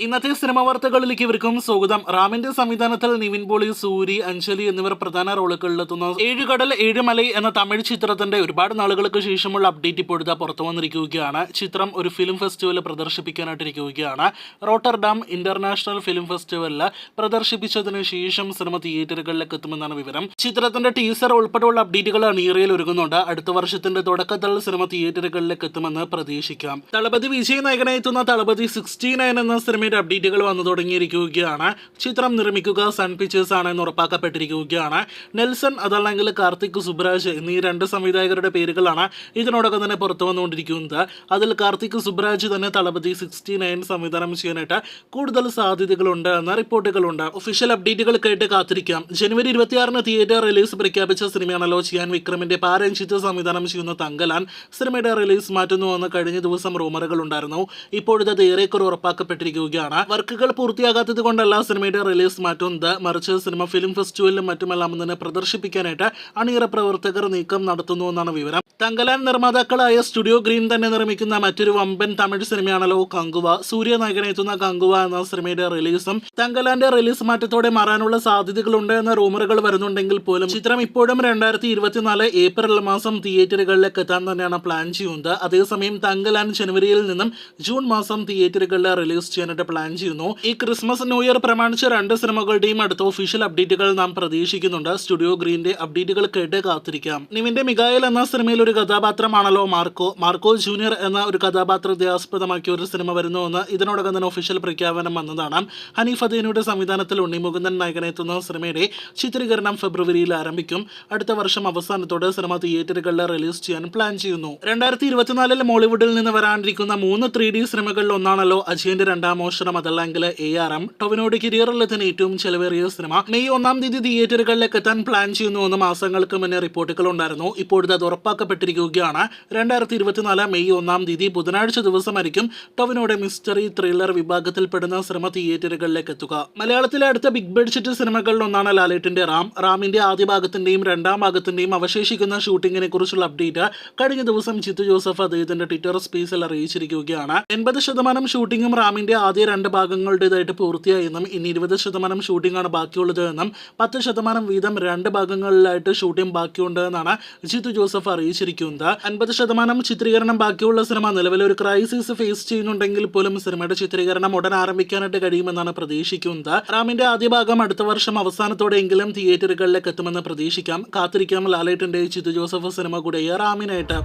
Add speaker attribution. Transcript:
Speaker 1: ഇന്നത്തെ സിനിമാ വാർത്തകളിലേക്ക് ഇവർക്കും സ്വാഗതം. റാമിന്റെ സംവിധാനത്തിൽ നിവിൻ പോളി, സൂരി, അഞ്ജലി എന്നിവർ പ്രധാന റോളുകളിലെത്തുന്ന ഏഴ് കടൽ ഏഴ് മലൈ എന്ന തമിഴ് ചിത്രത്തിന്റെ ഒരുപാട് നാളുകൾക്ക് ശേഷമുള്ള അപ്ഡേറ്റ് ഇപ്പോഴത്തെ പുറത്തു വന്നിരിക്കുകയാണ്. ചിത്രം ഒരു ഫിലിം ഫെസ്റ്റിവൽ പ്രദർശിപ്പിക്കാനായിട്ടിരിക്കുകയാണ്. റോട്ടർഡാം ഇന്റർനാഷണൽ ഫിലിം ഫെസ്റ്റിവലിൽ പ്രദർശിപ്പിച്ചതിന് ശേഷം സിനിമ തിയേറ്ററുകളിലേക്ക് എത്തുമെന്നാണ് വിവരം. ചിത്രത്തിന്റെ ടീസർ ഉൾപ്പെടെയുള്ള അപ്ഡേറ്റുകൾ അണിയറയിൽ ഒരുങ്ങുന്നുണ്ട്. അടുത്ത വർഷത്തിന്റെ തുടക്കത്തിൽ സിനിമ തിയേറ്ററുകളിലേക്ക് എത്തുമെന്ന് പ്രതീക്ഷിക്കാം. തളപതി വിജയ് നായകനായി എത്തുന്ന തളപതി 69 എന്ന സിനിമ അപ്ഡേറ്റുകൾ വന്നു തുടങ്ങിയിരിക്കുകയാണ്. ചിത്രം നിർമ്മിക്കുക സൺ പിക്ചേഴ്സ് ആണെന്ന് ഉറപ്പാക്കപ്പെട്ടിരിക്കുകയാണ്. നെൽസൺ അതല്ലെങ്കിൽ കാർത്തിക് സുബ്രാജ് എന്നീ രണ്ട് സംവിധായകരുടെ പേരുകളാണ് ഇതിനോടകം തന്നെ പുറത്തു വന്നുകൊണ്ടിരിക്കുന്നത്. അതിൽ കാർത്തിക് സുബ്രാജ് തന്നെ തളപതി 69 സംവിധാനം ചെയ്യാനായിട്ട് കൂടുതൽ സാധ്യതകളുണ്ട് എന്ന റിപ്പോർട്ടുകളുണ്ട്. ഒഫീഷ്യൽ അപ്ഡേറ്റുകൾ കേട്ട് കാത്തിരിക്കാം. ജനുവരി 26 തിയേറ്റർ റിലീസ് പ്രഖ്യാപിച്ച സിനിമയാണല്ലോ ചിയാൻ വിക്രമിന്റെ പാരഞ്ജിത്ത് സംവിധാനം ചെയ്യുന്ന തങ്കലാൻ സിനിമയുടെ റിലീസ് മാറ്റുന്നുവെന്ന് കഴിഞ്ഞ ദിവസം റൂമറുകൾ ഉണ്ടായിരുന്നു. ഇപ്പോഴത്തെ ഏറെക്കുറെ ഉറപ്പാക്കപ്പെട്ടിരിക്കുകയാണ്. വർക്കുകൾ പൂർത്തിയാകാത്തത് കൊണ്ടല്ല സിനിമയുടെ റിലീസ് മാറ്റുന്നത്, മറിച്ച് സിനിമ ഫിലിം ഫെസ്റ്റിവലിലും മറ്റുമെല്ലാം തന്നെ പ്രദർശിപ്പിക്കാനായിട്ട് അണിയറ പ്രവർത്തകർ നീക്കം നടത്തുന്നുവെന്നാണ് വിവരം. തങ്കലാൻ നിർമ്മാതാക്കളായ സ്റ്റുഡിയോ ഗ്രീൻ തന്നെ നിർമ്മിക്കുന്ന മറ്റൊരു വമ്പൻ തമിഴ് സിനിമയാണല്ലോ കങ്കുവ. സൂര്യ നായകനെത്തുന്ന കങ്കുവ എന്ന സിനിമയുടെ റിലീസും തങ്കലാന്റെ റിലീസ് മാറ്റത്തോടെ മാറാനുള്ള സാധ്യതകളുണ്ട് എന്ന റൂമറുകൾ വരുന്നുണ്ടെങ്കിൽ പോലും ചിത്രം ഇപ്പോഴും 2024 ഏപ്രിൽ മാസം തിയേറ്ററുകളിലേക്ക് എത്താൻ തന്നെയാണ് പ്ലാൻ ചെയ്യുന്നത്. അതേസമയം തങ്കലാൻ ജനുവരിയിൽ നിന്നും ജൂൺ മാസം തിയേറ്ററുകളിൽ റിലീസ് ചെയ്യാനായിട്ട് പ്ലാൻ ചെയ്യുന്നു. ഈ ക്രിസ്മസ് ന്യൂ ഇയർ പ്രമാണിച്ച് രണ്ട് സിനിമകളുടെയും അടുത്ത ഒഫീഷ്യൽ അപ്ഡേറ്റുകൾ നാം പ്രതീക്ഷിക്കുന്നുണ്ട്. സ്റ്റുഡിയോ ഗ്രീന്റെ അപ്ഡേറ്റുകൾ കേട്ട് കാത്തിരിക്കാം. നിവിന്റെ മിഗായൽ എന്ന സിനിമയിൽ ഒരു കഥാപാത്രമാണല്ലോ മാർക്കോ ജൂനിയർ എന്ന ഒരു കഥാപാത്രത്തെ ആസ്പദമാക്കിയ ഒരു സിനിമ വരുന്നുവെന്ന് ഇതിനോടകം തന്നെ ഒഫീഷ്യൽ പ്രഖ്യാപനം വന്നതാണ്. ഹനീഫ് അദീനയുടെ സംവിധാനത്തിൽ ഉണ്ണിമുകുന്ദൻ നായകനെത്തുന്ന സിനിമയുടെ ചിത്രീകരണം ഫെബ്രുവരിയിൽ ആരംഭിക്കും. അടുത്ത വർഷം അവസാനത്തോടെ സിനിമ തിയേറ്ററുകളിൽ റിലീസ് ചെയ്യാൻ പ്ലാൻ ചെയ്യുന്നു. 2024 മോളിവുഡിൽ നിന്ന് വരാനിരിക്കുന്ന 3 3D സിനിമകളിൽ ഒന്നാണല്ലോ അജയന്റെ രണ്ടാം മോഷണം അതല്ലെങ്കിൽ ARM. ടൊവിനോയുടെ കരിയറിൽ തന്നെ ഏറ്റവും ചെലവേറിയ സിനിമ മെയ് 1 തിയേറ്ററുകളിലേക്ക് എത്താൻ പ്ലാൻ ചെയ്യുന്നുവെന്ന് മാസങ്ങൾക്ക് മുന്നേ റിപ്പോർട്ടുകൾ ഉണ്ടായിരുന്നു. ഇപ്പോഴത്തെ അത് ഉറപ്പാക്കപ്പെട്ടിരിക്കുകയാണ്. 2024 മെയ് 1 ബുധനാഴ്ച ദിവസമായിരിക്കും ടൊവിനോയുടെ മിസ്റ്ററി ത്രില്ലർ വിഭാഗത്തിൽപ്പെടുന്ന സിനിമ തിയേറ്ററുകളിലേക്ക് എത്തുക. മലയാളത്തിലെ അടുത്ത ബിഗ് ബഡ്ജറ്റ് സിനിമകളിൽ ഒന്നാണ് ലാലേട്ടിന്റെ റാമിന്റെ ആദ്യ ഭാഗത്തിന്റെയും രണ്ടാം ഭാഗത്തിന്റെയും അവശേഷിക്കുന്ന ഷൂട്ടിങ്ങിനെ കുറിച്ചുള്ള അപ്ഡേറ്റ് കഴിഞ്ഞ ദിവസം ജിത്തു ജോസഫ് അദ്ദേഹത്തിന്റെ ട്വിറ്റർ സ്പേസിൽ അറിയിച്ചിരിക്കുകയാണ്. 80% ഷൂട്ടിങ്ങും റാമിന്റെ ആദ്യ 2 ഭാഗങ്ങളുടേതായിട്ട് പൂർത്തിയായെന്നും ഇനി 20% ഷൂട്ടിംഗ് ആണ് ബാക്കിയുള്ളത് എന്നും 10% വീതം 2 ഭാഗങ്ങളിലായിട്ട് ഷൂട്ടിംഗ് ബാക്കിയുണ്ട് എന്നാണ് ജിത്തു ജോസഫ് അറിയിച്ചിരിക്കുന്നത്. 50% ചിത്രീകരണം ബാക്കിയുള്ള സിനിമ നിലവിൽ ഒരു ക്രൈസിസ് ഫേസ് ചെയ്യുന്നുണ്ടെങ്കിൽ പോലും സിനിമയുടെ ചിത്രീകരണം ഉടൻ ആരംഭിക്കാനായിട്ട് കഴിയുമെന്നാണ് പ്രതീക്ഷിക്കുന്നത്. റാമിന്റെ ആദ്യ ഭാഗം അടുത്ത വർഷം അവസാനത്തോടെയെങ്കിലും തിയേറ്ററുകളിലേക്ക് എത്തുമെന്ന് പ്രതീക്ഷിക്കാം. കാത്തിരിക്കാം ലാലേട്ടിന്റെ ജിത്തു ജോസഫ് സിനിമ കൂടെ റാമിനായിട്ട്.